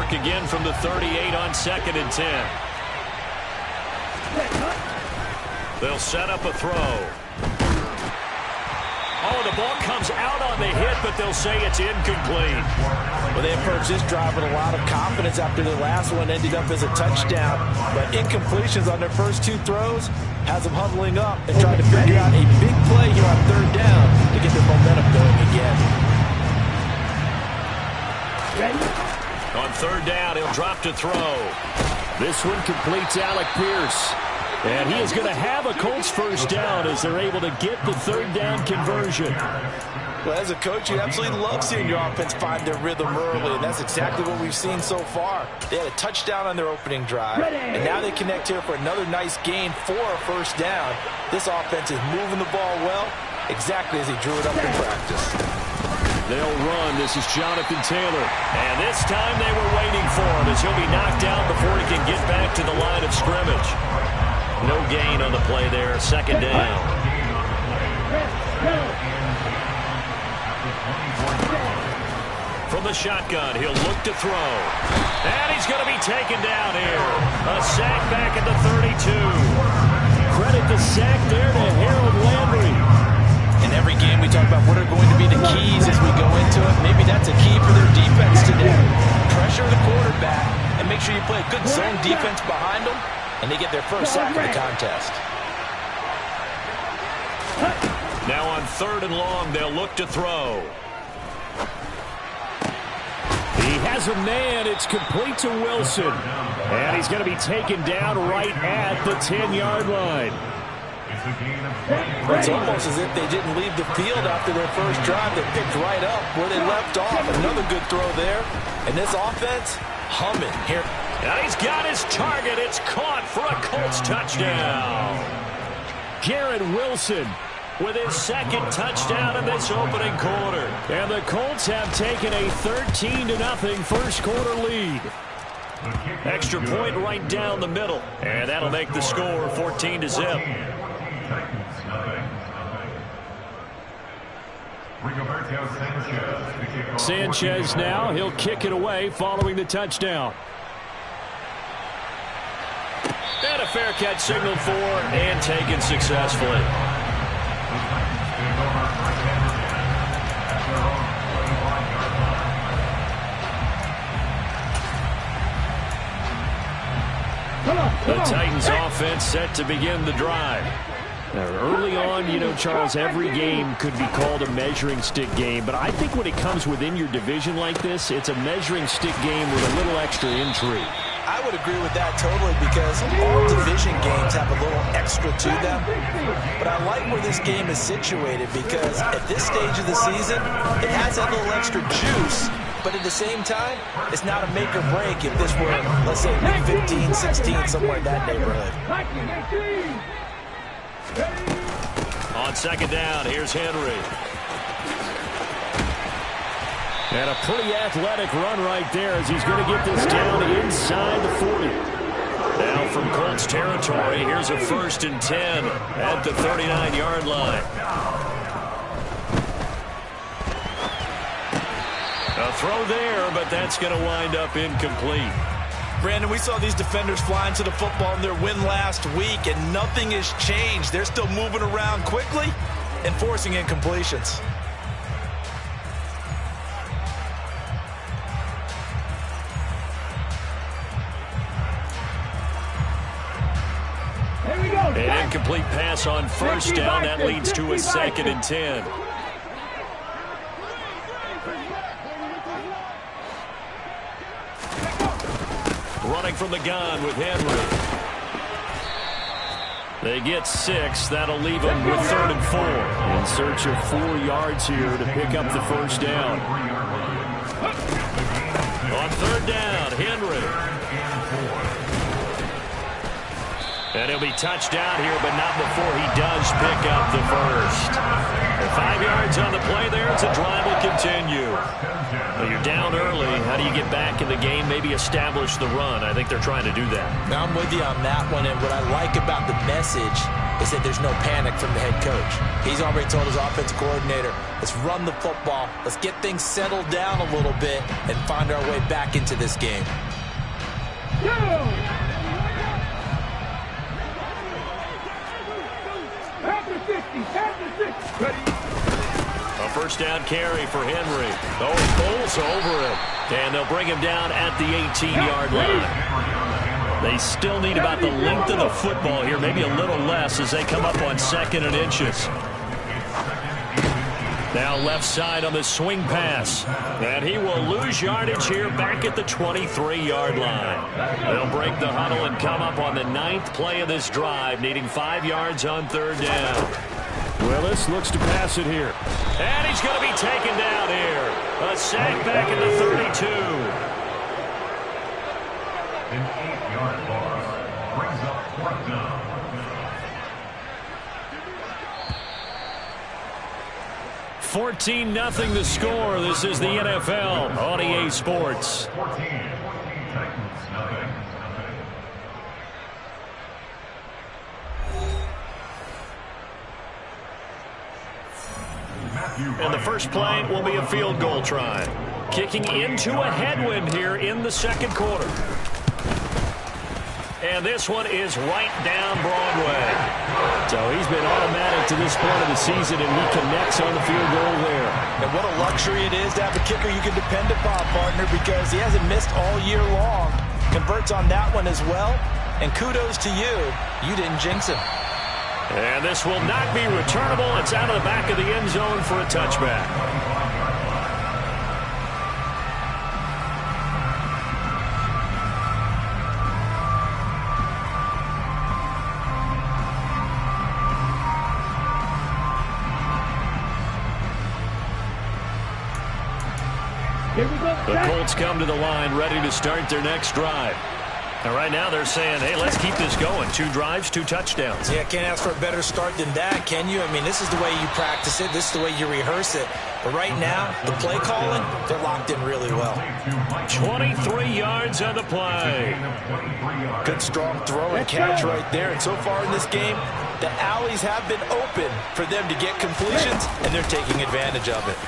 work again from the 38 on 2nd and 10. They'll set up a throw. Oh, the ball comes out on the hit, but they'll say it's incomplete. Well, they approached this drive with a lot of confidence after their last one ended up as a touchdown. But incompletions on their first 2 throws has them huddling up and trying to figure out a big play here on 3rd down to get their momentum going again. On 3rd down, he'll drop to throw. This one completes Alec Pierce. And he is going to have a Colts first down as they're able to get the 3rd down conversion. Well, as a coach, you absolutely love seeing your offense find their rhythm early, and that's exactly what we've seen so far. They had a touchdown on their opening drive, and now they connect here for another nice gain for a first down. This offense is moving the ball well, exactly as he drew it up in practice. They'll run. This is Jonathan Taylor. And this time they were waiting for him as he'll be knocked down before he can get back to the line of scrimmage. No gain on the play there. 2nd down. From the shotgun, he'll look to throw. And he's going to be taken down here. A sack back at the 32. Credit the sack there to Harold Landry. In every game, we talk about what are going to be the keys as we go into it. Maybe that's a key for their defense today. Pressure the quarterback and make sure you play a good zone defense behind them, and they get their first sack of the contest. Now on 3rd and long, they'll look to throw. He has a man. It's complete to Wilson. And he's going to be taken down right at the 10-yard line. It's almost as if they didn't leave the field after their first drive. They picked right up where they left off. Another good throw there. And this offense, humming here. Now he's got his target. It's caught for a Colts touchdown. Garrett Wilson with his 2nd touchdown in this opening quarter. And the Colts have taken a 13-0 first quarter lead. Extra point right down the middle. And that'll make the score 14-0. Sanchez now. He'll kick it away following the touchdown. And a fair catch signaled for and taken successfully. The Titans offense set to begin the drive. Now, early on, you know, Charles, every game could be called a measuring stick game. But I think when it comes within your division like this, it's a measuring stick game with a little extra intrigue. I would agree with that totally because all division games have a little extra to them. But I like where this game is situated because at this stage of the season, it has that little extra juice. But at the same time, it's not a make or break if this were, let's say, week 15, 16, somewhere in that neighborhood. On 2nd down, here's Henry. And a pretty athletic run right there as he's going to get this down inside the 40. Now from Colts territory, here's a 1st and 10 at the 39-yard line. A throw there, but that's going to wind up incomplete. Brandon, we saw these defenders flying to the football in their win last week, and nothing has changed. They're still moving around quickly and forcing incompletions. An incomplete pass on 1st down. That leads to a 2nd and 10. Running from the gun with Henry. They get 6. That'll leave them with 3rd and 4. In search of 4 yards here to pick up the first down. On 3rd down, Henry. And he'll be touched down here, but not before he does pick up the first. And 5 yards on the play there. It's a drive will continue. Well, you're down early. How do you get back in the game? Maybe establish the run. I think they're trying to do that. Now, I'm with you on that one. And what I like about the message is that there's no panic from the head coach. He's already told his offensive coordinator, let's run the football. Let's get things settled down a little bit and find our way back into this game. A first down carry for Henry. Oh, he pulls over it. And they'll bring him down at the 18-yard line. They still need about the length of the football here, maybe a little less as they come up on 2nd and inches. Now left side on the swing pass. And he will lose yardage here back at the 23-yard line. They'll break the huddle and come up on the 9th play of this drive, needing 5 yards on 3rd down. Willis looks to pass it here. And he's going to be taken down here. A sack back at the 32. An 8-yard loss brings up 4th down. $14-0 the score. This is the NFL on EA Sports. 14, Titans, nothing. And the first play will be a field goal try. Kicking into a headwind here in the 2nd quarter. And this one is right down Broadway. So he's been automatic to this point of the season, and he connects on the field goal there. And what a luxury it is to have a kicker you can depend upon, partner, because he hasn't missed all year long. Converts on that one as well. And kudos to you. You didn't jinx him. And this will not be returnable. It's out of the back of the end zone for a touchback. The Colts come to the line ready to start their next drive. And right now they're saying, hey, let's keep this going. 2 drives, 2 touchdowns. Yeah, can't ask for a better start than that, can you? I mean, this is the way you practice it. This is the way you rehearse it. But right now, the play calling, they're locked in really well. 23 yards on the play. Good, strong throw and catch right there. And so far in this game, the alleys have been open for them to get completions, and they're taking advantage of it.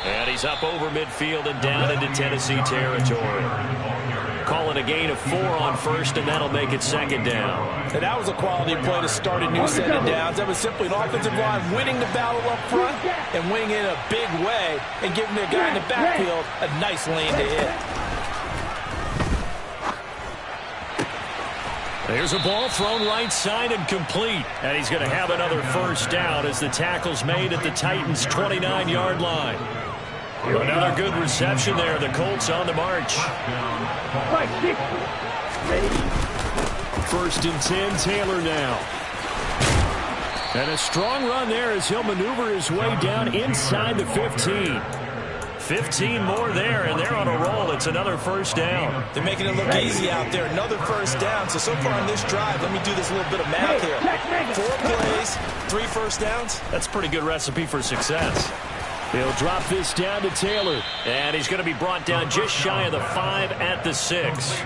And he's up over midfield and down into Tennessee territory. Calling a gain of 4 on first, and that'll make it 2nd down. And that was a quality play to start a new set of downs. That was simply an offensive line winning the battle up front and winning in a big way and giving the guy in the backfield a nice lane to hit. There's a ball thrown right side and complete. And he's going to have another first down as the tackle's made at the Titans' 29-yard line. Another good reception there. The Colts on the march. 1st and 10, Taylor now. And a strong run there as he'll maneuver his way down inside the 15. 15 more there, and they're on a roll. It's another first down. They're making it look easy out there. Another first down. So far in this drive, let me do this little bit of math here. 4 plays, 3 first downs. That's a pretty good recipe for success. He'll drop this down to Taylor. And he's going to be brought down just shy of the 5 at the 6.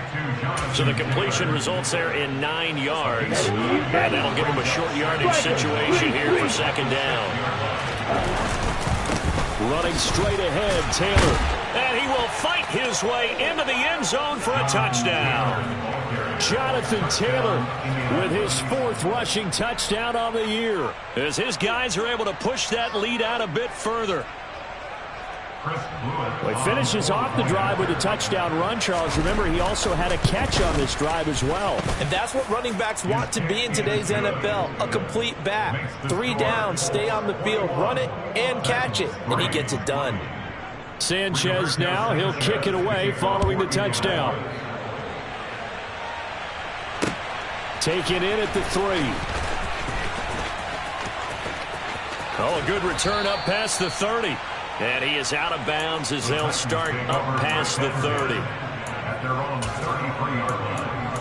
So the completion results there in 9 yards. And that'll give him a short yardage situation here for 2nd down. Running straight ahead, Taylor. And he will fight his way into the end zone for a touchdown. Jonathan Taylor with his 4th rushing touchdown on the year, as his guys are able to push that lead out a bit further. Well, he finishes off the drive with a touchdown run, Charles. Remember, he also had a catch on this drive as well. And that's what running backs want to be in today's NFL, a complete back. 3 downs, stay on the field, run it, and catch it, and he gets it done. Sanchez now, he'll kick it away following the touchdown. Taken in at the 3. Oh, a good return up past the 30. And he is out of bounds as they'll start up past the 30. At their own 33-yard line.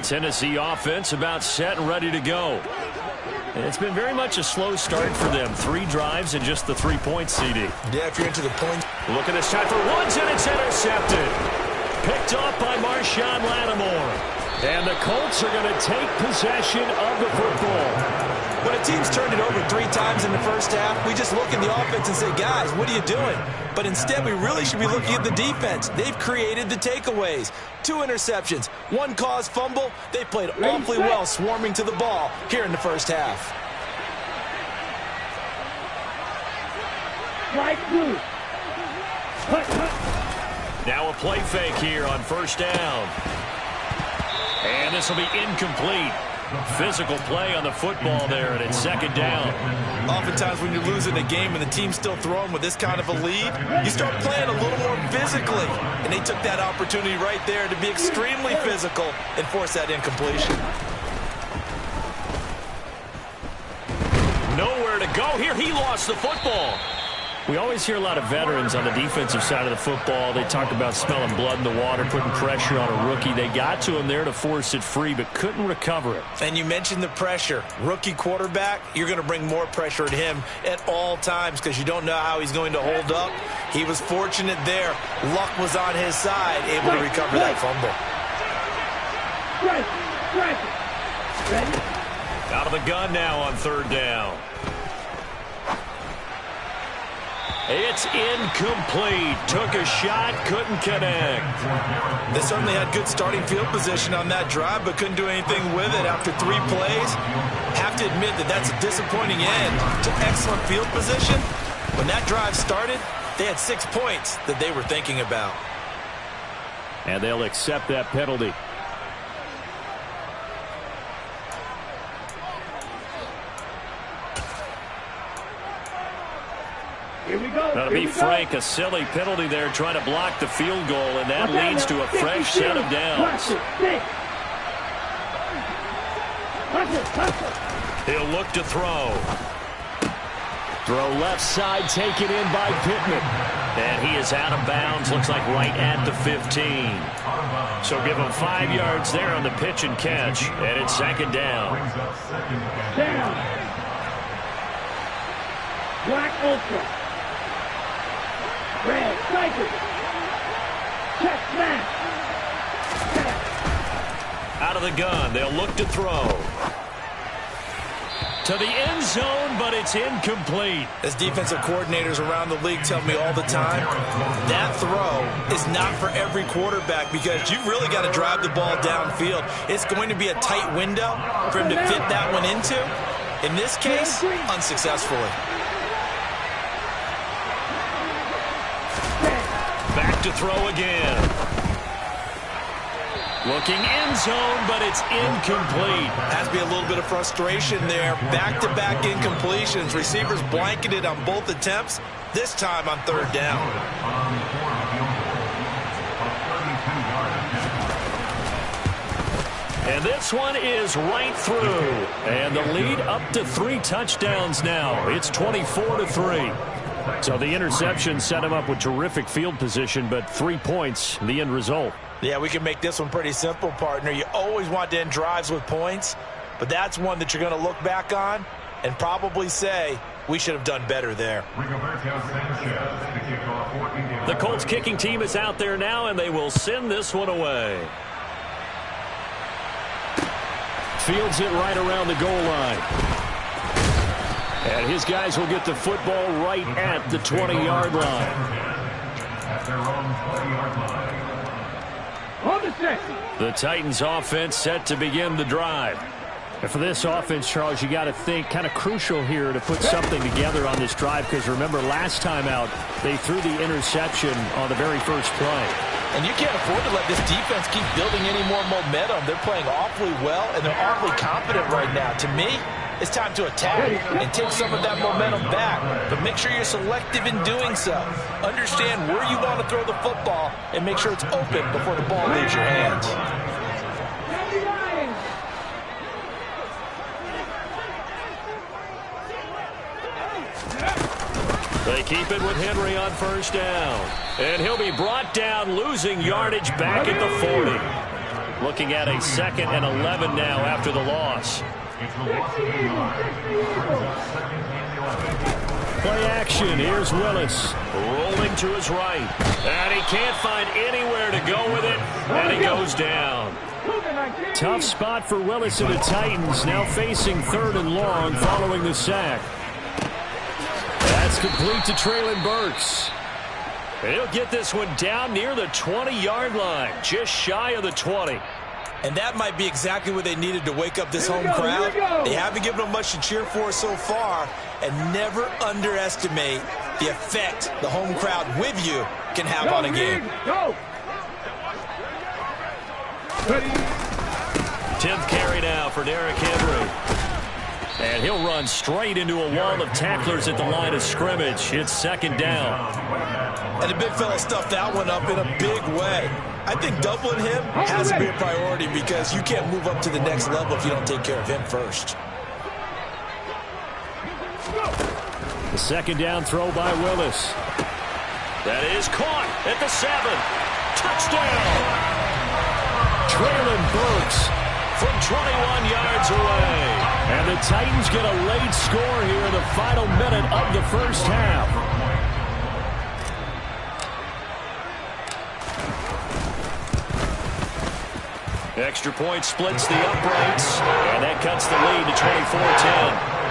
Tennessee offense about set and ready to go. And it's been very much a slow start for them. 3 drives and just the 3 points, CD. Yeah, if you're into the points. Look at this time for Woods, and it's intercepted. Picked off by Marshawn Lattimore. And the Colts are going to take possession of the football. When a team's turned it over 3 times in the first half, we just look at the offense and say, guys, what are you doing? But instead, we really should be looking at the defense. They've created the takeaways. 2 interceptions, 1 caused fumble. They played awfully well swarming to the ball here in the first half. Now a play fake here on first down. And this will be incomplete. Physical play on the football there, and it's second down. Oftentimes when you're losing a game and the team's still throwing with this kind of a lead, you start playing a little more physically. And they took that opportunity right there to be extremely physical and force that incompletion. Nowhere to go here. He lost the football. We always hear a lot of veterans on the defensive side of the football. They talk about smelling blood in the water, putting pressure on a rookie. They got to him there to force it free, but couldn't recover it. And you mentioned the pressure. Rookie quarterback, you're going to bring more pressure at him at all times because you don't know how he's going to hold up. He was fortunate there. Luck was on his side, able to recover that fumble. Out of the gun now on third down. It's incomplete. Took a shot, couldn't connect. They certainly had good starting field position on that drive, but couldn't do anything with it after 3 plays. Have to admit that that's a disappointing end to excellent field position. When that drive started, they had 6 points that they were thinking about. And they'll accept that penalty. Now, to be frank, a silly penalty there trying to block the field goal, and that leads to a fresh set of downs. He'll look to throw. Throw left side, taken in by Pittman. And he is out of bounds, looks like right at the 15. So give him 5 yards there on the pitch and catch, and it's second down. Black Ultra. Red, striker. Check smash. Out of the gun, they'll look to throw. To the end zone, but it's incomplete. As defensive coordinators around the league tell me all the time, that throw is not for every quarterback because you've really got to drive the ball downfield. It's going to be a tight window for him to fit that one into. In this case, unsuccessfully. Back to throw again. Looking end zone, but it's incomplete. Has to be a little bit of frustration there. Back-to-back incompletions. Receivers blanketed on both attempts, this time on third down. And this one is right through. And the lead up to 3 touchdowns now. It's 24-3. So the interception set him up with terrific field position, but 3 points, the end result. Yeah, we can make this one pretty simple, partner. You always want to end drives with points, but that's one that you're going to look back on and probably say, we should have done better there. The Colts kicking team is out there now, and they will send this one away. Fields it right around the goal line. And his guys will get the football right at the 20-yard line. The Titans offense set to begin the drive. And for this offense, Charles, you got to think kind of crucial here to put something together on this drive because remember last time out they threw the interception on the very first play. And you can't afford to let this defense keep building any more momentum. They're playing awfully well, and they're awfully confident right now. To me, it's time to attack and take some of that momentum back. But make sure you're selective in doing so. Understand where you want to throw the football and make sure it's open before the ball leaves your hands. They keep it with Henry on first down. And he'll be brought down, losing yardage back at the 40. Looking at a 2nd and 11 now after the loss. It's the Washington Line. Play action. Here's Willis. Rolling to his right. And he can't find anywhere to go with it. And he goes down. Tough spot for Willis and the Titans. Now facing 3rd and long following the sack. That's complete to Treylon Burks. He'll get this one down near the 20-yard line. Just shy of the 20. And that might be exactly what they needed to wake up this home crowd. They haven't given them much to cheer for so far. And never underestimate the effect the home crowd with you can have on a game. 10th carry now for Derrick Henry. And he'll run straight into a wall of tacklers at the line of scrimmage. It's 2nd down. And the big fella stuffed that one up in a big way. I think doubling him has to be a priority because you can't move up to the next level if you don't take care of him first. The 2nd down throw by Willis. That is caught at the 7. Touchdown! Treylon Burks from 21 yards away. And the Titans get a late score here in the final minute of the first half. Extra point splits the uprights, and that cuts the lead to 24-10.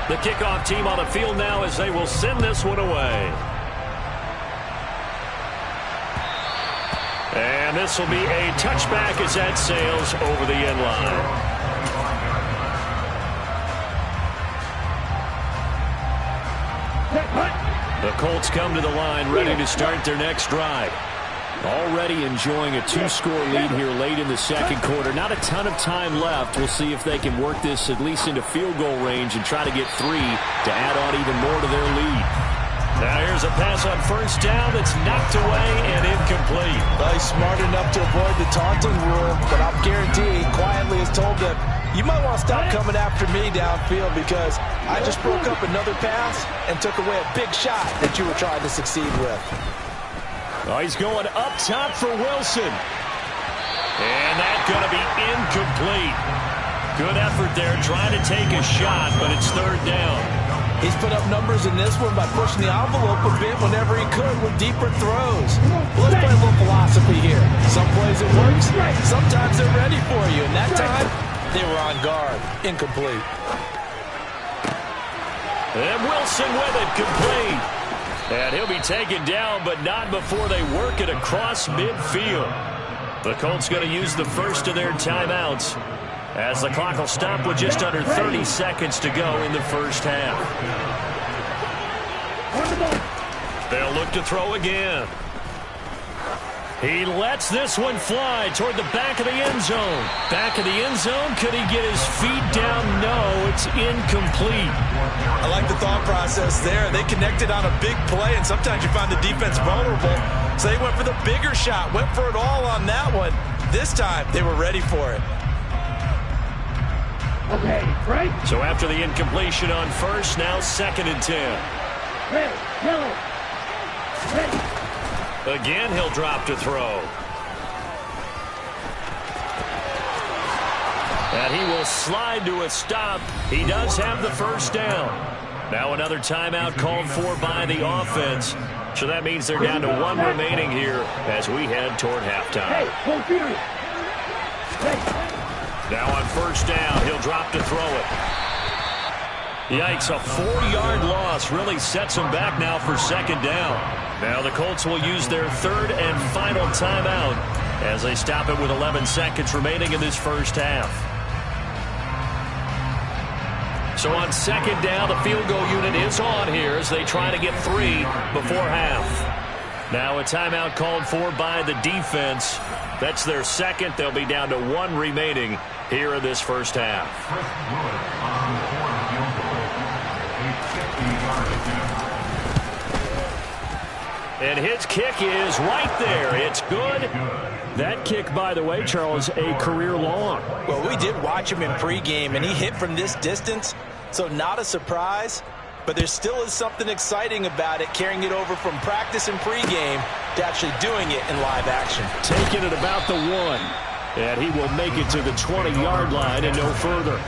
The kickoff team on the field now as they will send this one away. And this will be a touchback as that sails over the end line. The Colts come to the line ready to start their next drive. Already enjoying a 2-score lead here late in the 2nd quarter. Not a ton of time left. We'll see if they can work this at least into field goal range and try to get 3 to add on even more to their lead. Now here's a pass on 1st down that's knocked away and incomplete. Well, he's smart enough to avoid the taunting rule, but I'll guarantee he quietly has told them, you might want to stop coming after me downfield because I just broke up another pass and took away a big shot that you were trying to succeed with. Oh, he's going up top for Wilson. And that's going to be incomplete. Good effort there trying to take a shot, but it's 3rd down. He's put up numbers in this one by pushing the envelope a bit whenever he could with deeper throws. Well, let's play a little philosophy here. Some plays it works, sometimes they're ready for you, and that time they were on guard. Incomplete. And Wilson with it, complete. And he'll be taken down, but not before they work it across midfield. The Colts going to use the first of their timeouts as the clock will stop with just under 30 seconds to go in the first half. They'll look to throw again. He lets this one fly toward the back of the end zone. Back of the end zone. Could he get his feet down? No, it's incomplete. I like the thought process there. They connected on a big play, and sometimes you find the defense vulnerable. So they went for the bigger shot, went for it all on that one. This time, they were ready for it. Okay, right? So after the incompletion on 1st, now 2nd and 10. Red, yellow, red. Again, he'll drop to throw. And he will slide to a stop. He does have the 1st down. Now another timeout called for by the offense. So that means they're down to 1 remaining here as we head toward halftime. Hey, hold period. Hey. Now on 1st down, he'll drop to throw it. Yikes, a 4-yard loss really sets him back now for 2nd down. Now the Colts will use their 3rd and final timeout as they stop it with 11 seconds remaining in this first half. So on 2nd down, the field goal unit is on here as they try to get 3 before half. Now a timeout called for by the defense. That's their 2nd. They'll be down to 1 remaining here in this first half. And his kick is right there. It's good. That kick, by the way, Charles, a career long. Well, we did watch him in pregame, and he hit from this distance, so not a surprise. But there still is something exciting about it, carrying it over from practice and pregame to actually doing it in live action. Taking it about the 1. And he will make it to the 20-yard line and no further.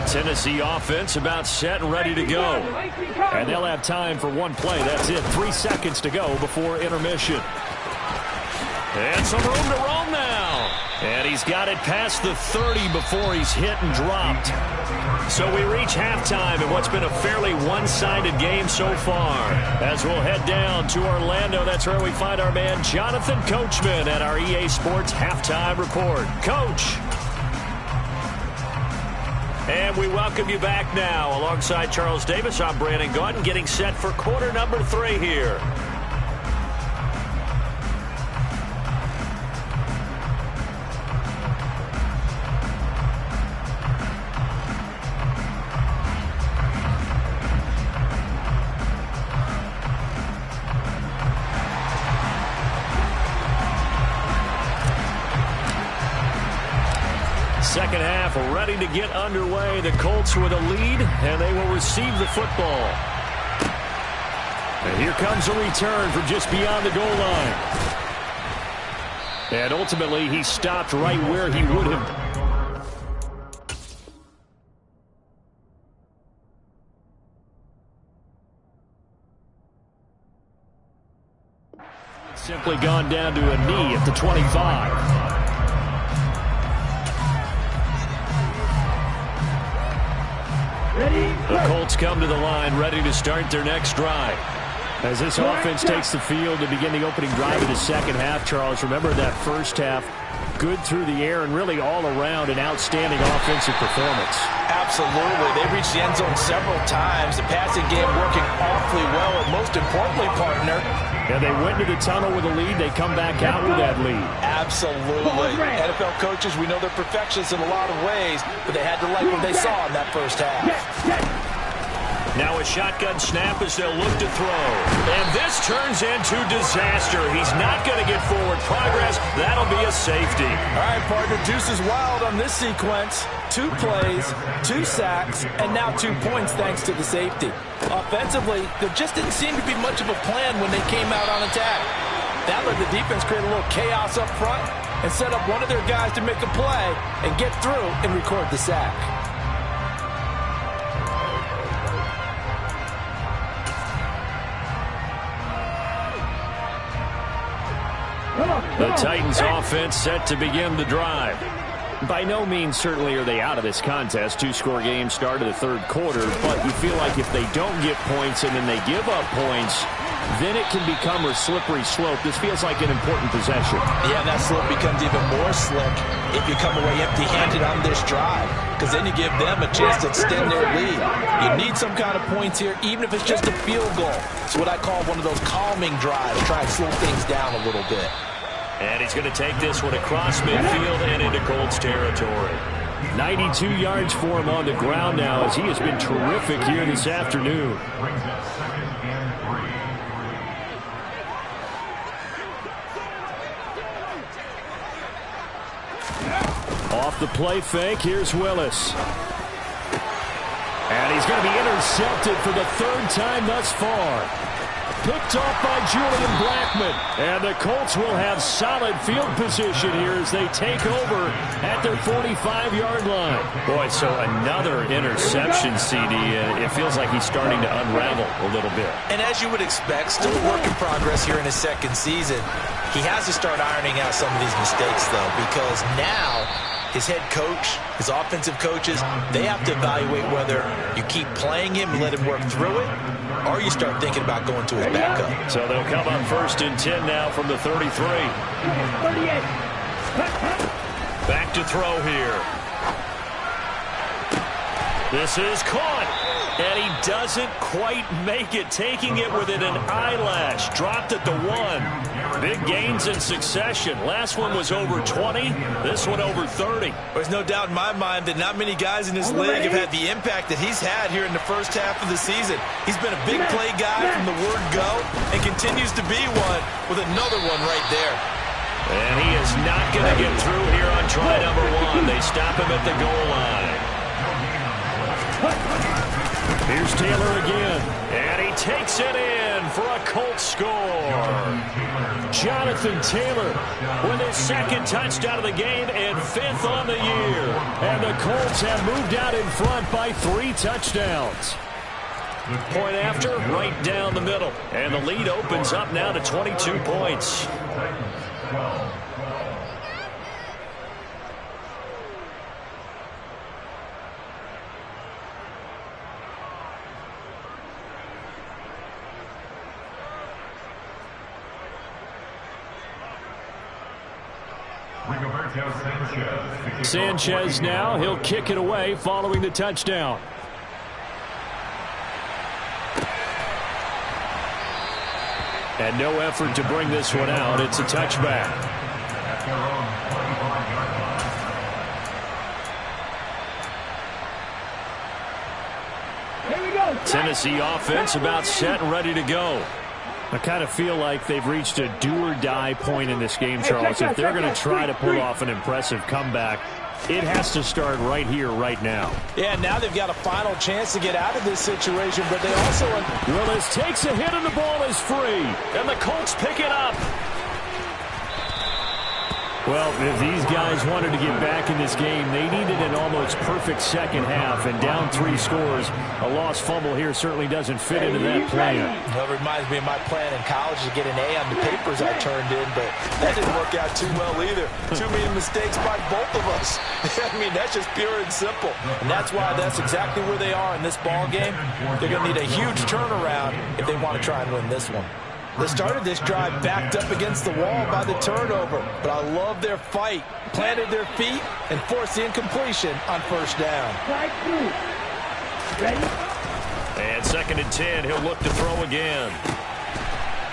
Tennessee offense about set and ready to go. And they'll have time for one play. That's it. 3 seconds to go before intermission. And some room to roam now. And he's got it past the 30 before he's hit and dropped. So we reach halftime in what's been a fairly one-sided game so far. As we'll head down to Orlando, that's where we find our man Jonathan Coachman at our EA Sports Halftime Report. Coach. And we welcome you back now. Alongside Charles Davis, I'm Brandon Gaudin, getting set for quarter number 3 here. Second half ready to get underway. The Colts with a lead, and they will receive the football. And here comes a return from just beyond the goal line. And ultimately, he stopped right where he would have. Simply gone down to a knee at the 25. The Colts come to the line ready to start their next drive. As this offense takes the field to begin the opening drive of the second half, Charles, remember that first half, good through the air and really all around an outstanding offensive performance. Absolutely. They reached the end zone several times. The passing game working awfully well, and most importantly, partner, yeah, they went to the tunnel with a lead. They come back out with that lead. Absolutely. NFL coaches, we know they're perfectionists in a lot of ways, but they had to like what they saw in that first half. Now a shotgun snap as they'll look to throw. And this turns into disaster. He's not going to get forward progress. That'll be a safety. All right, partner, deuce is wild on this sequence. 2 plays, 2 sacks, and now 2 points thanks to the safety. Offensively, there just didn't seem to be much of a plan when they came out on attack. That let the defense create a little chaos up front and set up one of their guys to make a play and get through and record the sack. The Titans offense set to begin the drive. By no means certainly are they out of this contest. 2-score game start of the third quarter, but you feel like if they don't get points and then they give up points, then it can become a slippery slope. This feels like an important possession. Yeah, and that slope becomes even more slick if you come away empty-handed on this drive, because then you give them a chance to extend their lead. You need some kind of points here, even if it's just a field goal. It's what I call one of those calming drives, try and slow things down a little bit. And he's going to take this one across midfield and into Colts territory. 92 yards for him on the ground now, as he has been terrific here this afternoon. Off the play fake, here's Willis. And he's going to be intercepted for the 3rd time thus far. Picked off by Julian Blackman. And the Colts will have solid field position here as they take over at their 45-yard line. Boy, so another interception, CD. It feels like he's starting to unravel a little bit. And as you would expect, still a work in progress here in his second season. He has to start ironing out some of these mistakes, though, because now his head coach, his offensive coaches, they have to evaluate whether you keep playing him and let him work through it, or you start thinking about going to his backup. So they'll come up 1st and 10 now from the 33. 38. Back to throw here. This is caught. And he doesn't quite make it, taking it within an eyelash. Dropped at the 1. Big gains in succession. Last one was over 20. This one over 30. There's no doubt in my mind that not many guys in this league have had the impact that he's had here in the first half of the season. He's been a big play guy from the word go and continues to be one with another one right there. And he is not going to get through here on try number 1. They stop him at the goal line. Here's Taylor again, and he takes it in for a Colts score. Jonathan Taylor with his second touchdown of the game and 5th on the year. And the Colts have moved out in front by 3 touchdowns. Point after, right down the middle. And the lead opens up now to 22 points. Sanchez now, he'll kick it away following the touchdown. And no effort to bring this one out. It's a touchback. Here we go. Tennessee offense about set and ready to go. I kind of feel like they've reached a do-or-die point in this game, Charles. If they're going to try to pull off an impressive comeback, it has to start right here, right now. Yeah, now they've got a final chance to get out of this situation, but they also... Willis takes a hit and the ball is free. And the Colts pick it up. Well, if these guys wanted to get back in this game, they needed an almost perfect second half, and down 3 scores. A lost fumble here certainly doesn't fit into that plan. Well, it reminds me of my plan in college to get an A on the papers I turned in, but that didn't work out too well either. Too many mistakes by both of us. I mean, that's just pure and simple. And that's why that's exactly where they are in this ball game. They're going to need a huge turnaround if they want to try and win this one. They started this drive backed up against the wall by the turnover, but I love their fight. Planted their feet and forced the incompletion on first down. Ready? And 2nd and 10, he'll look to throw again.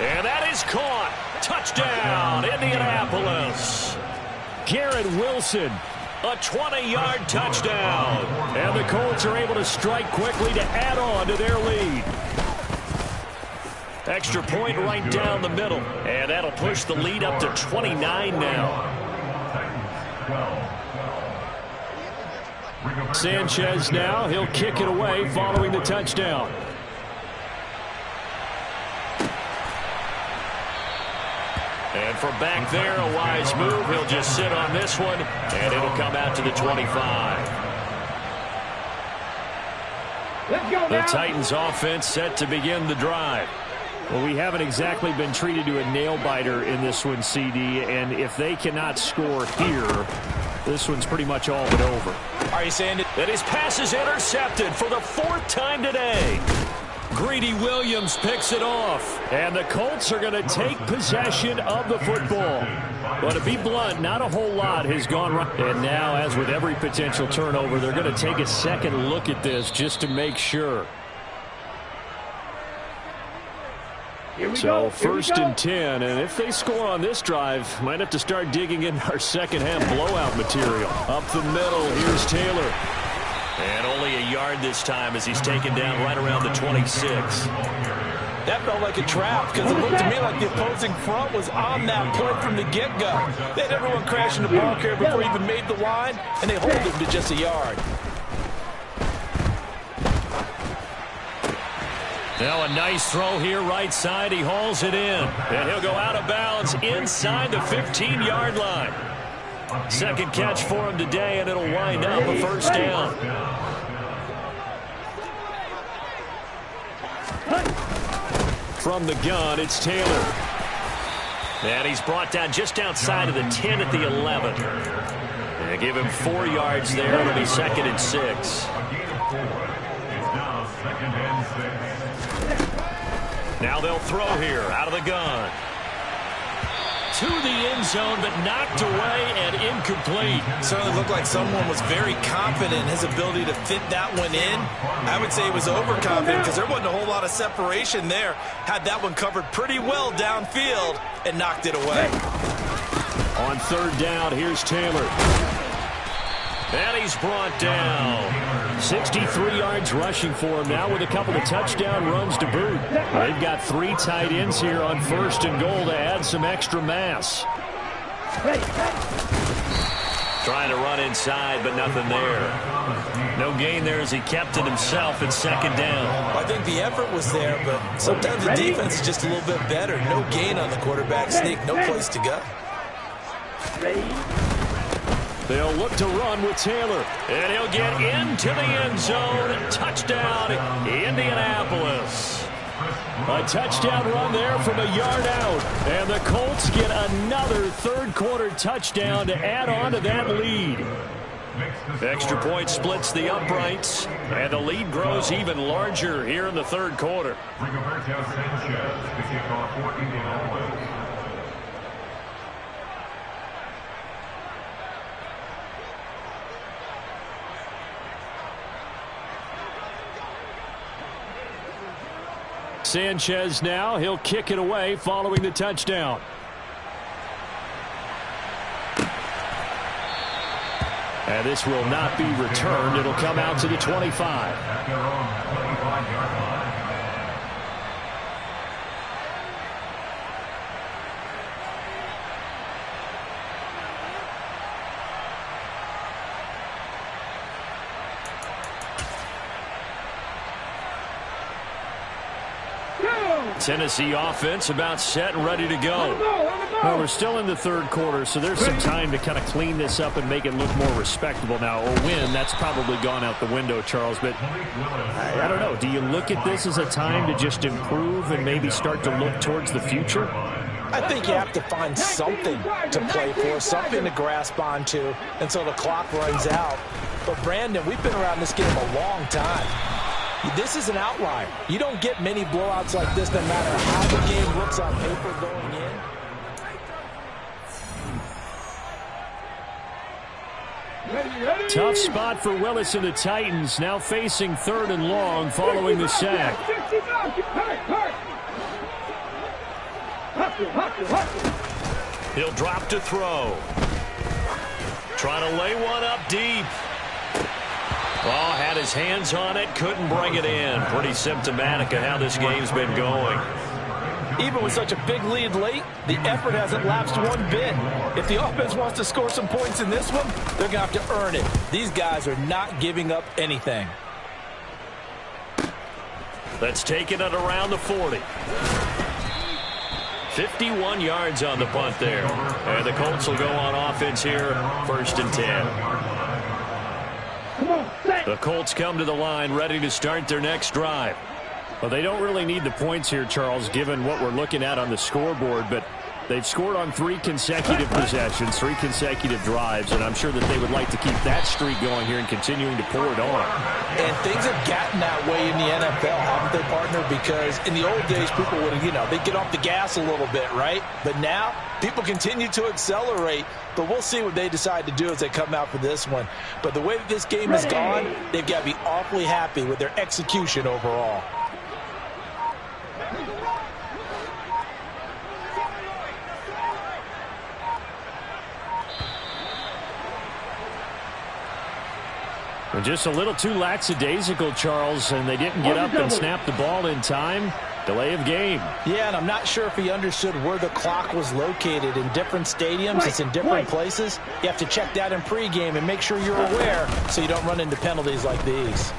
And that is caught. Touchdown, Indianapolis. Garrett Wilson, a 20-yard touchdown. And the Colts are able to strike quickly to add on to their lead. Extra point right down the middle. And that'll push the lead up to 29 now. Sanchez now, he'll kick it away following the touchdown. And from back there, a wise move. He'll just sit on this one, and it'll come out to the 25. Let's go now. The Titans offense set to begin the drive. Well, we haven't exactly been treated to a nail-biter in this one, CD, and if they cannot score here, this one's pretty much all but over. Are you saying that his pass is intercepted for the 4th time today? Greedy Williams picks it off, and the Colts are going to take possession of the football. But to be blunt, not a whole lot has gone right. And now, as with every potential turnover, they're going to take a second look at this just to make sure. So 1st and 10, and if they score on this drive, might have to start digging in our second half blowout material. Up the middle, here's Taylor. And only a yard this time as he's taken down right around the 26. That felt like a trap because it looked to me like the opposing front was on that point from the get-go. They had everyone crashing the ball carrier before he even made the line, and they hold him to just a yard. Now a nice throw here right side. He hauls it in. And he'll go out of bounds inside the 15-yard line. Second catch for him today, and it'll wind up a first down. From the gun, it's Taylor. And he's brought down just outside of the 10 at the 11. And give him 4 yards there. It'll be 2nd and 6. Now they'll throw here out of the gun. To the end zone, but knocked away and incomplete. Certainly looked like someone was very confident in his ability to fit that one in. I would say he was overconfident because there wasn't a whole lot of separation there. Had that one covered pretty well downfield and knocked it away. On 3rd down, here's Taylor. And he's brought down. 63 yards rushing for him now with a couple of touchdown runs to boot. They've got 3 tight ends here on 1st and goal to add some extra mass. Trying to run inside, but nothing there. No gain there as he kept it himself at second down. I think the effort was there, but sometimes the defense is just a little bit better. No gain on the quarterback sneak, no place to go. They'll look to run with Taylor, and he'll get into the end zone. Touchdown, Indianapolis. A touchdown run there from a yard out, and the Colts get another third-quarter touchdown to add on to that lead. Extra point splits the uprights, and the lead grows even larger here in the third quarter. Sanchez now, he'll kick it away following the touchdown. And this will not be returned. It'll come out to the 25. Tennessee offense about set and ready to go. Well, we're still in the third quarter, so there's some time to kind of clean this up and make it look more respectable now. A win, that's probably gone out the window, Charles, but I don't know. Do you look at this as a time to just improve and maybe start to look towards the future? I think you have to find something to play for, something to grasp onto until the clock runs out. But, Brandon, we've been around this game a long time. This is an outlier. You don't get many blowouts like this no matter how the game looks on paper going in. Tough spot for Willis and the Titans, now facing third and long following the sack. He'll drop to throw. Trying to lay one up deep. Oh, had his hands on it, couldn't bring it in. Pretty symptomatic of how this game's been going. Even with such a big lead late, the effort hasn't lapsed one bit. If the offense wants to score some points in this one, they're going to have to earn it. These guys are not giving up anything. Let's take it at around the 40. 51 yards on the punt there. And the Colts will go on offense here, 1st and 10. The Colts come to the line ready to start their next drive. Well, they don't really need the points here, Charles, given what we're looking at on the scoreboard, but they've scored on 3 consecutive possessions, 3 consecutive drives, and I'm sure that they would like to keep that streak going here and continuing to pour it on. And things have gotten that way in the NFL, haven't they, partner? Because in the old days, people would, they'd get off the gas a little bit, right? But now, people continue to accelerate, but we'll see what they decide to do as they come out for this one. But the way that this game has gone, they've got to be awfully happy with their execution overall. And just a little too lackadaisical, Charles, and they didn't get up and snap the ball in time. Delay of game. Yeah, and I'm not sure if he understood where the clock was located. In different stadiums, it's in different places. You have to check that in pregame and make sure you're aware so you don't run into penalties like these.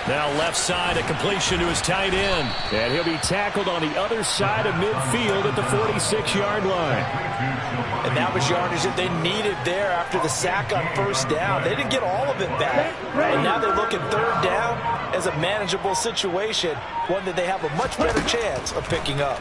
Now left side, a completion to his tight end. And he'll be tackled on the other side of midfield at the 46-yard line. And that was yardage that they needed there after the sack on 1st down. They didn't get all of it back. And now they're looking 3rd down as a manageable situation, one that they have a much better chance of picking up.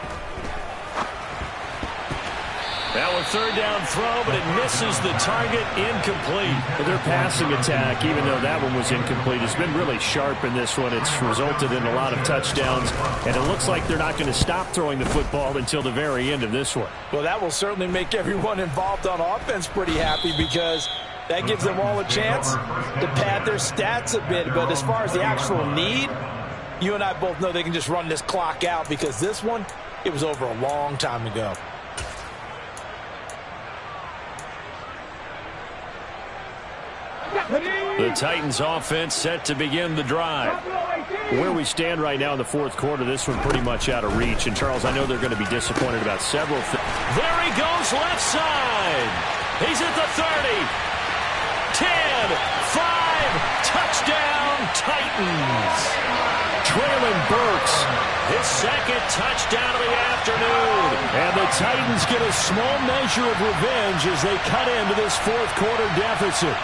That was 3rd down throw, but it misses the target, incomplete. Their passing attack, even though that one was incomplete, has been really sharp in this one. It's resulted in a lot of touchdowns, and it looks like they're not going to stop throwing the football until the very end of this one. Well, that will certainly make everyone involved on offense pretty happy because that gives them all a chance to pad their stats a bit. But as far as the actual need, you and I both know they can just run this clock out because this one, it was over a long time ago. The Titans offense set to begin the drive. Where we stand right now in the 4th quarter, this one pretty much out of reach. And, Charles, I know they're going to be disappointed about several things. There he goes left side. He's at the 30. 10, 5, touchdown, Titans. Traylon Burks, his second touchdown of the afternoon. And the Titans get a small measure of revenge as they cut into this fourth quarter deficit.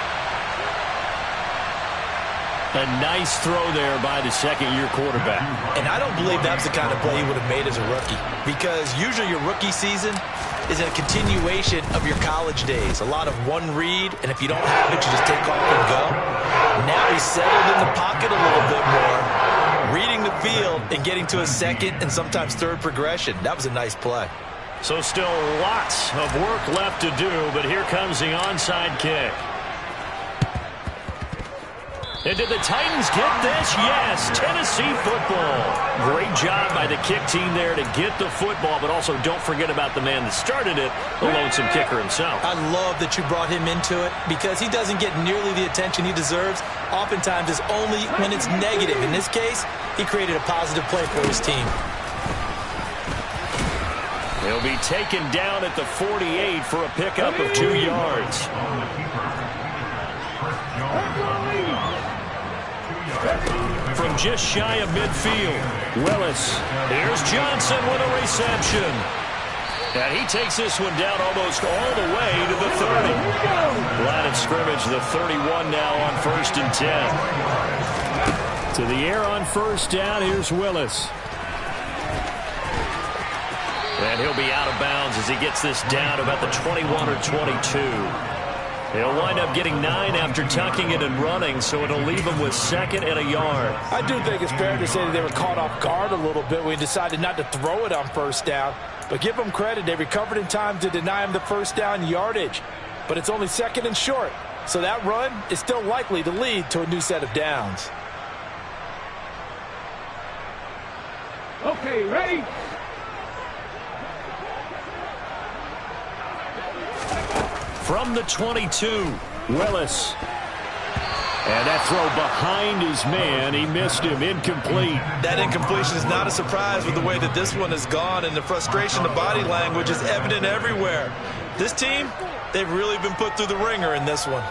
A nice throw there by the second-year quarterback. And I don't believe that was the kind of play he would have made as a rookie, because usually your rookie season is a continuation of your college days. A lot of one read, and if you don't have it, you just take off and go. Now he's settled in the pocket a little bit more, reading the field and getting to a second and sometimes third progression. That was a nice play. So still lots of work left to do, but here comes the onside kick. And did the Titans get this? Yes, Tennessee football. Great job by the kick team there to get the football, but also don't forget about the man that started it, the lonesome kicker himself. I love that you brought him into it, because he doesn't get nearly the attention he deserves. Oftentimes it's only when it's negative. In this case, he created a positive play for his team. He'll be taken down at the 48 for a pickup of 2 yards. From just shy of midfield, Willis. Here's Johnson with a reception. And he takes this one down almost all the way to the 30. Line of scrimmage, the 31 now on 1st and 10. To the air on first down, here's Willis. And he'll be out of bounds as he gets this down about the 21 or 22. He'll wind up getting 9 after tucking it and running, so it'll leave him with 2nd and a yard. I do think it's fair to say that they were caught off guard a little bit when he decided not to throw it on first down. But give them credit. They recovered in time to deny him the first down yardage. But it's only 2nd and short, so that run is still likely to lead to a new set of downs. Okay, ready? From the 22, Willis. And that throw behind his man, he missed him, incomplete. That incompletion is not a surprise with the way that this one has gone, and the frustration, the body language is evident everywhere. This team, they've really been put through the ringer in this one.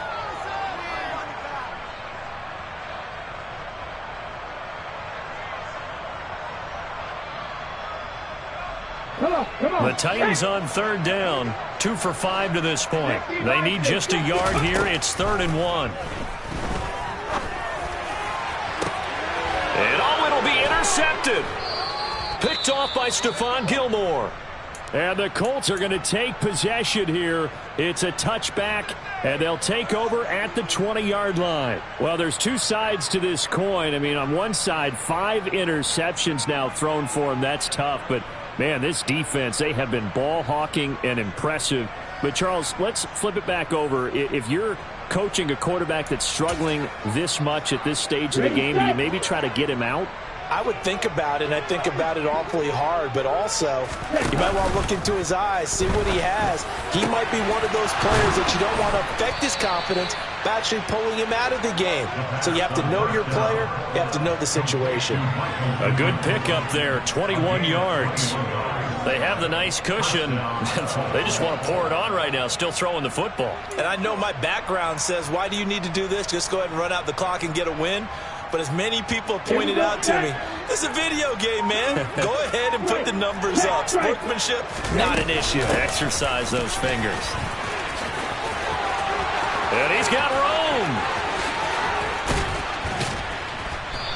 The Titans on 3rd down, 2 for 5 to this point. They need just a yard here. It's 3rd and 1. And it'll be intercepted. Picked off by Stephon Gilmore. And the Colts are going to take possession here. It's a touchback, and they'll take over at the 20-yard line. Well, there's 2 sides to this coin. I mean, on one side, 5 interceptions now thrown for him. That's tough, but man, this defense, they have been ball hawking and impressive. But, Charles, let's flip it back over. If you're coaching a quarterback that's struggling this much at this stage of the game, do you maybe try to get him out? I would think about it, and I think about it awfully hard, but also you might want to look into his eyes, see what he has. He might be one of those players that you don't want to affect his confidence by actually pulling him out of the game. So you have to know your player, you have to know the situation. A good pickup there, 21 yards. They have the nice cushion. They just want to pour it on right now, still throwing the football. And I know my background says, why do you need to do this? Just go ahead and run out the clock and get a win. But as many people have pointed out to me, this is a video game, man. Go ahead and put the numbers up. Sportsmanship, not an issue. Exercise those fingers. And he's got room.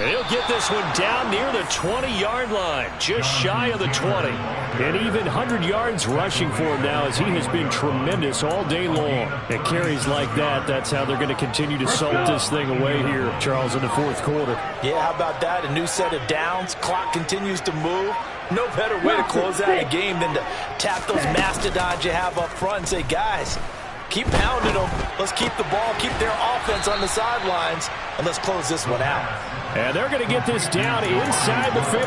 And he'll get this one down near the 20-yard line, just shy of the 20. And even 100 yards rushing for him now, as he has been tremendous all day long. And carries like that, that's how they're going to continue to salt this thing away here, Charles, in the fourth quarter. Yeah, how about that? A new set of downs. Clock continues to move. No better way to close out a game than to tap those mastodons you have up front and say, guys, keep pounding them. Let's keep the ball, keep their offense on the sidelines, and let's close this one out. And they're going to get this down inside the 15.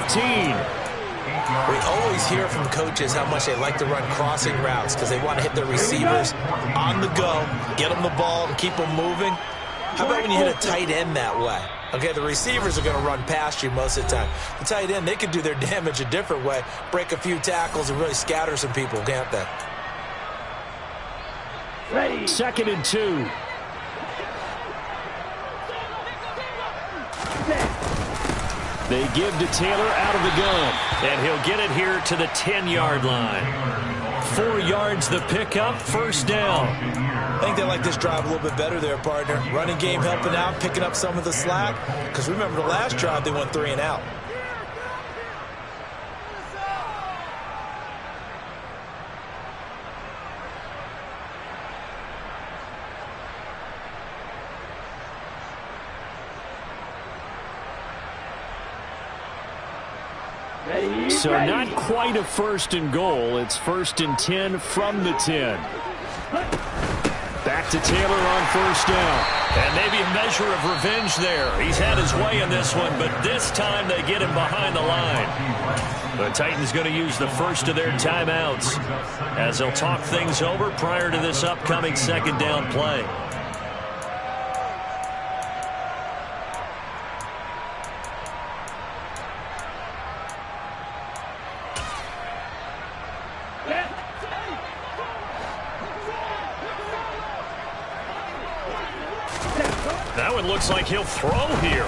We always hear from coaches how much they like to run crossing routes because they want to hit their receivers on the go, get them the ball, and keep them moving. How about when you hit a tight end that way? Okay, the receivers are going to run past you most of the time. The tight end, they could do their damage a different way, break a few tackles and really scatter some people, can't they? Ready. 2nd and 2. They give to Taylor out of the gun. And he'll get it here to the 10-yard line. 4 yards the pickup, 1st down. I think they like this drive a little bit better there, partner. Running game helping out, picking up some of the slack. Because remember the last drive, they went 3 and out. So not quite a 1st and goal. It's 1st and 10 from the 10. Back to Taylor on 1st down. And maybe a measure of revenge there. He's had his way in this one, but this time they get him behind the line. The Titans going to use the first of their timeouts as they'll talk things over prior to this upcoming 2nd down play. That one looks like he'll throw here.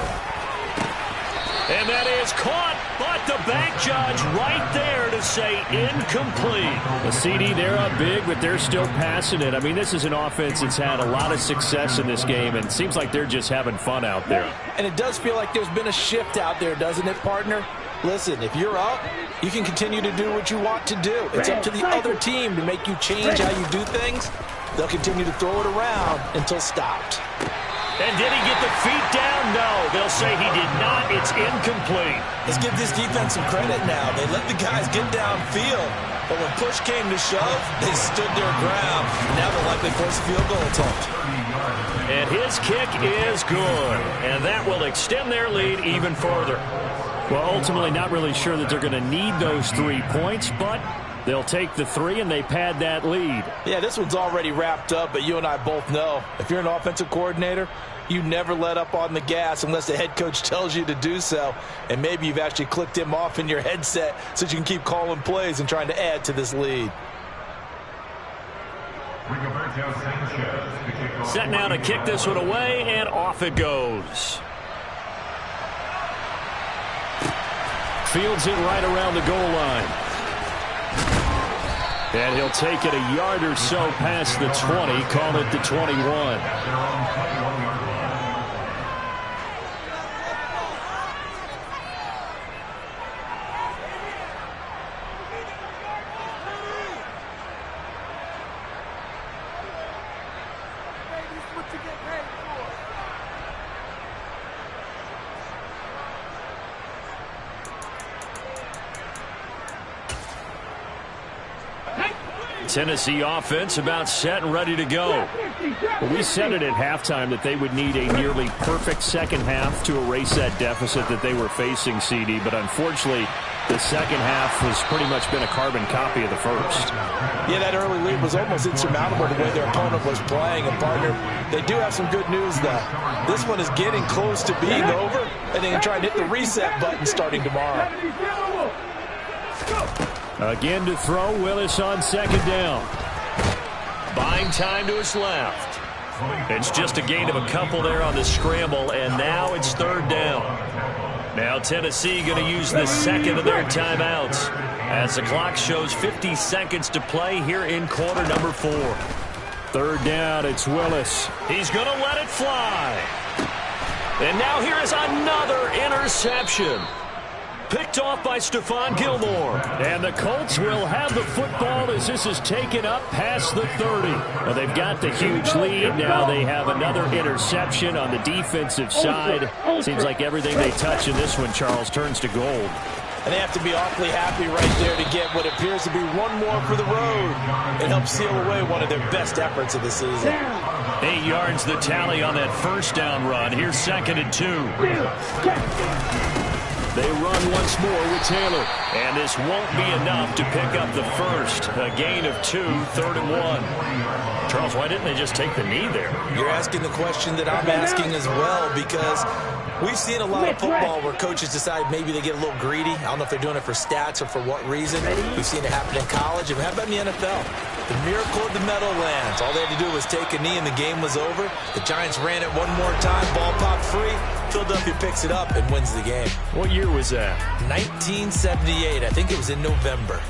And that is caught, but the bank judge right there to say incomplete. The CD, they're up big, but they're still passing it. I mean, this is an offense that's had a lot of success in this game, and it seems like they're just having fun out there. And it does feel like there's been a shift out there, doesn't it, partner? Listen, if you're up, you can continue to do what you want to do. It's up to the other team to make you change how you do things. They'll continue to throw it around until stopped. And did he get the feet down? No, they'll say he did not. It's incomplete. Let's give this defense some credit now. They let the guys get downfield, but when push came to shove, they stood their ground. Now they'll likely force a field goal attempt. And his kick is good, and that will extend their lead even further. Well, ultimately not really sure that they're going to need those 3 points, but they'll take the 3 and they pad that lead. Yeah, this one's already wrapped up, but you and I both know if you're an offensive coordinator, you never let up on the gas unless the head coach tells you to do so. And maybe you've actually clicked him off in your headset so you can keep calling plays and trying to add to this lead. Set now to kick this one away, and off it goes. Fields it right around the goal line. And he'll take it a yard or so past the 20, call it the 21. Tennessee offense about set and ready to go. Well, we said it at halftime that they would need a nearly perfect second half to erase that deficit that they were facing, CD, but unfortunately the second half has pretty much been a carbon copy of the first. Yeah, that early lead was almost insurmountable the way their opponent was playing. And, partner, they do have some good news, though. This one is getting close to being over, and they can try and hit the reset button starting tomorrow. Again to throw, Willis on 2nd down. Buying time to his left. It's just a gain of a couple there on the scramble, and now it's 3rd down. Now Tennessee going to use the 2nd of their timeouts as the clock shows 50 seconds to play here in quarter number 4. 3rd down, it's Willis. He's going to let it fly. And now here is another interception. Picked off by Stephon Gilmore. And the Colts will have the football as this is taken up past the 30. Well, they've got the huge lead. Now they have another interception on the defensive side. Seems like everything they touch in this one, Charles, turns to gold. And they have to be awfully happy right there to get what appears to be one more for the road and help seal away one of their best efforts of the season. 8 yards the tally on that 1st down run. Here's 2nd and 2. They run once more with Taylor. And this won't be enough to pick up the first. A gain of 2, 3rd and 1. Charles, why didn't they just take the knee there? You're asking the question that I'm asking as well, because we've seen a lot of football where coaches decide maybe they get a little greedy. I don't know if they're doing it for stats or for what reason. We've seen it happen in college. And how about in the NFL? The miracle of the Meadowlands. All they had to do was take a knee and the game was over. The Giants ran it one more time. Ball popped free. Philadelphia picks it up and wins the game. What year was that? 1978. I think it was in November.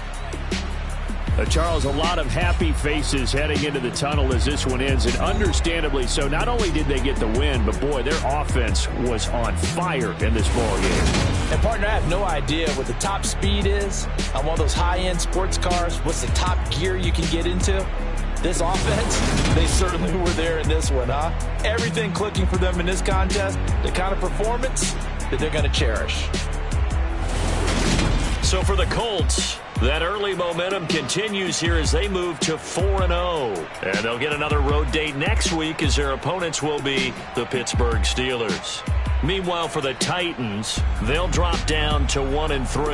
Charles, a lot of happy faces heading into the tunnel as this one ends, and understandably so. Not only did they get the win, but boy, their offense was on fire in this ball game. And partner, I have no idea what the top speed is on one of those high-end sports cars. What's the top gear you can get into? This offense, they certainly were there in this one, huh? Everything clicking for them in this contest, the kind of performance that they're going to cherish. So for the Colts, that early momentum continues here as they move to 4-0. And they'll get another road date next week as their opponents will be the Pittsburgh Steelers. Meanwhile, for the Titans, they'll drop down to 1-3.